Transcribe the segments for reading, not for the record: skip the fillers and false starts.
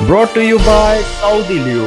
brought to you by Saudi Leo.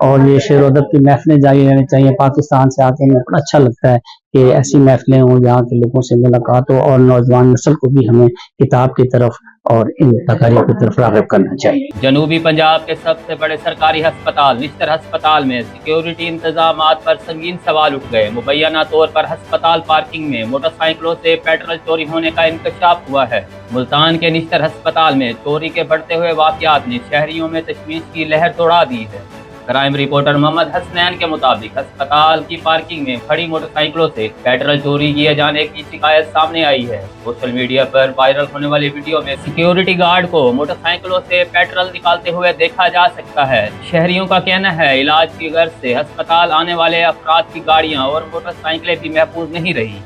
اور یہ شعر و ادب کی محفلیں جاری رہنی چاہیے. پاکستان سے آتے ہیں بڑا اچھا لگتا ہے کہ ایسی محفلیں ہوں جہاں کے لوگوں سے ملاقات ہو, اور نوجوان نسل کو بھی ہمیں کتاب کی طرف اور ان تقاریب کی طرف راغب کرنا چاہیے. جنوبی پنجاب کے سب سے بڑے سرکاری ہسپتال نشتر ہسپتال میں سیکیورٹی انتظامات پر سنگین سوال اٹھ گئے. مبینہ طور پر ہسپتال پارکنگ میں موٹر سائیکلوں سے پیٹرول چوری ہونے کا انکشاف ہوا ہے. ملتان کے نشتر ہسپتال میں چوری کے بڑھتے ہوئے واقعات نے شہریوں میں تشویش کی لہر دوڑا دی ہے. کرائم رپورٹر محمد حسنین کے مطابق ہسپتال کی پارکنگ میں کھڑی موٹر سائیکلوں سے پیٹرول چوری کیے جانے کی شکایت سامنے آئی ہے. سوشل میڈیا پر وائرل ہونے والی ویڈیو میں سیکیورٹی گارڈ کو موٹر سائیکلوں سے پیٹرول نکالتے ہوئے دیکھا جا سکتا ہے. شہریوں کا کہنا ہے علاج کی غرض سے ہسپتال آنے والے افراد کی گاڑیاں اور موٹر سائیکلیں بھی محفوظ نہیں رہی.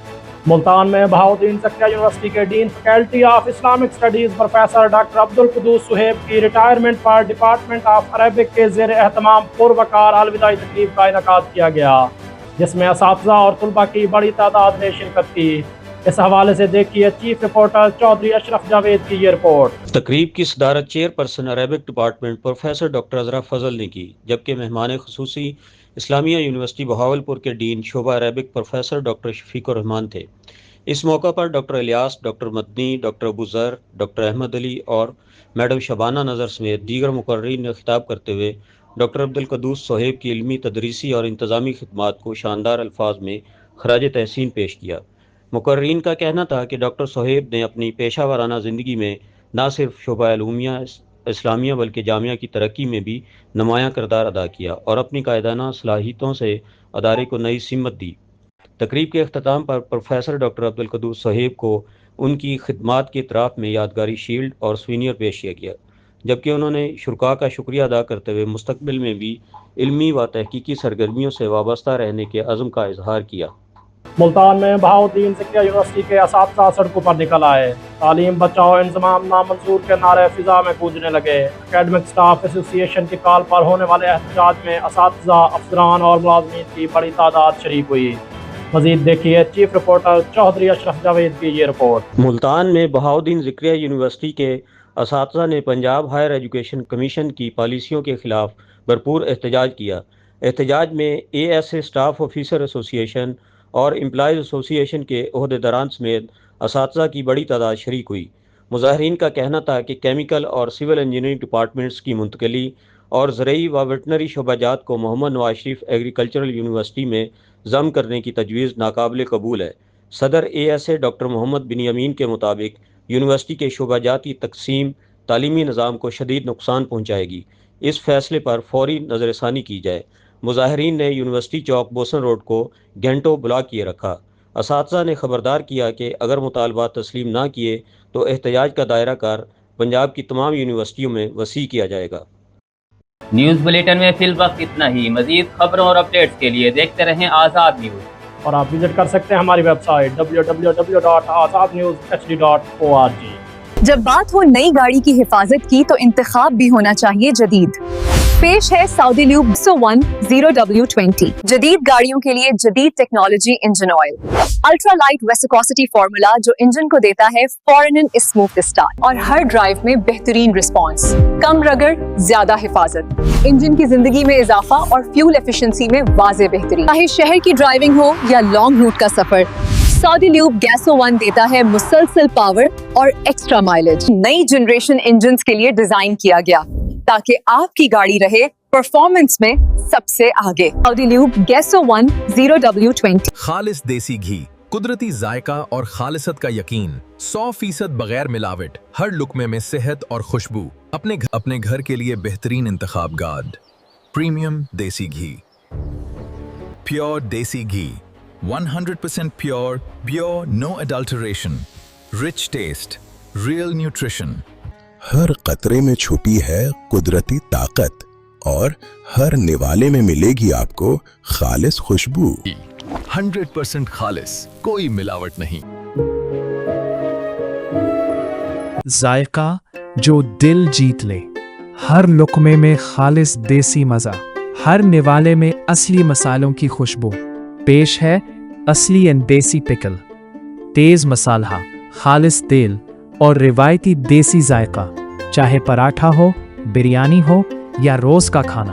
ملتان میں بہاؤالدین زکریا یونیورسٹی کے dean faculty of Islamic studies professor doctor Abdul Quddus Suhaib کی ریٹائرمنٹ پر ڈپارٹمنٹ آف عربک کے زیر اہتمام پروقار الوداعی تقریب کا انعقاد کیا گیا, جس میں اساتذہ اور طلباء کی بڑی تعداد نے شرکت کی. اس حوالے سے دیکھیے چیف رپورٹر چودھری اشرف جاوید کی یہ رپورٹ. تقریب کی صدارت chairperson Arabic department professor doctor Azra Fazal نے کی, جبکہ مہمان خصوصی اسلامیہ یونیورسٹی بہاولپور کے ڈین شعبہ عربک پروفیسر ڈاکٹر شفیق الرحمان تھے. اس موقع پر ڈاکٹر الیاس, ڈاکٹر مدنی, ڈاکٹر ابو ذر, ڈاکٹر احمد علی اور میڈم شبانہ نظر سمیت دیگر مقررین نے خطاب کرتے ہوئے ڈاکٹر عبدالقدوس صہیب کی علمی, تدریسی اور انتظامی خدمات کو شاندار الفاظ میں خراج تحسین پیش کیا. مقررین کا کہنا تھا کہ ڈاکٹر صہیب نے اپنی پیشہ ورانہ زندگی میں نہ صرف شعبہ علومیہ اسلامیہ بلکہ جامعہ کی ترقی میں بھی نمایاں کردار ادا کیا اور اپنی قائدانہ صلاحیتوں سے ادارے کو نئی سمت دی. تقریب کے اختتام پر پروفیسر ڈاکٹر عبدالقدوس صہیب کو ان کی خدمات کے اعتراف میں یادگاری شیلڈ اور سوینئر پیش کیا گیا, جبکہ انہوں نے شرکاء کا شکریہ ادا کرتے ہوئے مستقبل میں بھی علمی و تحقیقی سرگرمیوں سے وابستہ رہنے کے عزم کا اظہار کیا. ملتان میں بہاؤالدین زکریا یونیورسٹی کے اساتذہ سڑکوں پر نکل آئے. تعلیم بچاؤ, انضمام نامنظور کے نعرے فضا میں گونجنے لگے. اکیڈمک اسٹاف ایسوسی ایشن کی کال پر ہونے والے احتجاج میں اساتذہ, افسران اور ملازمین کی بڑی تعداد شریک ہوئی. مزید دیکھیے چیف رپورٹر چودھری اشرف جاوید کی یہ رپورٹ. ملتان میں بہاؤالدین زکریا یونیورسٹی کے اساتذہ نے پنجاب ہائر ایجوکیشن کمیشن کی پالیسیوں کے خلاف بھرپور احتجاج کیا. احتجاج میں A S a staff officer ایسوسی ایشن اور امپلائیز ایسوسی ایشن کے عہدیداران سمیت اساتذہ کی بڑی تعداد شریک ہوئی. مظاہرین کا کہنا تھا کہ کیمیکل اور سول انجینئرنگ ڈپارٹمنٹس کی منتقلی اور زرعی و ویٹنری شعبہ جات کو محمد نواز شریف ایگریکلچرل یونیورسٹی میں ضم کرنے کی تجویز ناقابل قبول ہے. صدر اے ایس اے ڈاکٹر محمد بنیامین کے مطابق یونیورسٹی کے شعبہ جات کی تقسیم تعلیمی نظام کو شدید نقصان پہنچائے گی. اس فیصلے پر فوری نظر ثانی کی جائے. مظاہرین نے یونیورسٹی چوک بوسن روڈ کو گھنٹوں بلاک کیے رکھا. اساتذہ نے خبردار کیا کہ اگر مطالبات تسلیم نہ کیے تو احتجاج کا دائرہ کار پنجاب کی تمام یونیورسٹیوں میں وسیع کیا جائے گا. نیوز بلیٹن میں فی الوقت اتنا ہی. مزید خبروں اور اپڈیٹس کے لیے دیکھتے رہیں آزاد نیوز, اور آپ وزٹ کر سکتے ہیں ہماری ویب سائٹ www.azadnewshd.org. جب بات ہو نئی گاڑی کی حفاظت کی تو انتخاب بھی ہونا چاہیے جدید. پیش ہے سعودی لیوب 100W20 جدید گاڑیوں کے لیے جدید technology engine oil, ultra light viscosity formula جو انجن کو دیتا ہے فورن اسموتھ اسٹارٹ اور ہر ڈرائیو میں بہترین رسپانس, کم رگڑ, زیادہ حفاظت, انجن کی زندگی میں اضافہ اور فیول ایفیشنسی میں واضح بہتری. چاہے شہر کی ڈرائیونگ ہو یا لانگ روٹ کا سفر, سعودی لیوب گیسو 1 دیتا ہے مسلسل پاور اور ایکسٹرا مائلیج. نئی جنریشن انجنز کے لیے ڈیزائن کیا گیا تاکہ آپ کی گاڑی رہے پرفارمنس میں سب سے آگے. سعودی لیوب گیسو 1 0W20. خالص دیسی گھی, قدرتی ذائقہ اور خالصت کا یقین, 100% بغیر ملاوٹ, ہر لقمے میں صحت اور خوشبو. اپنے گھر کے لیے بہترین انتخاب گارڈ پریمیم دیسی گھی. پیور دیسی گھی 100% pure, no adulteration, rich taste, real nutrition. ہر قطرے میں چھپی ہے قدرتی طاقت اور ہر نوالے میں ملے گی آپ کو خالص خوشبو. 100% خالص, کوئی ملاوٹ نہیں. ذائقہ جو دل جیت لے, ہر لقمے میں خالص دیسی مزہ, ہر نوالے میں اصلی مسالوں کی خوشبو. پیش ہے اصلی اینڈ دیسی پکل, تیز مسالہ, خالص تیل اور روایتی دیسی ذائقہ. چاہے پراٹھا ہو, بریانی ہو یا روز کا کھانا,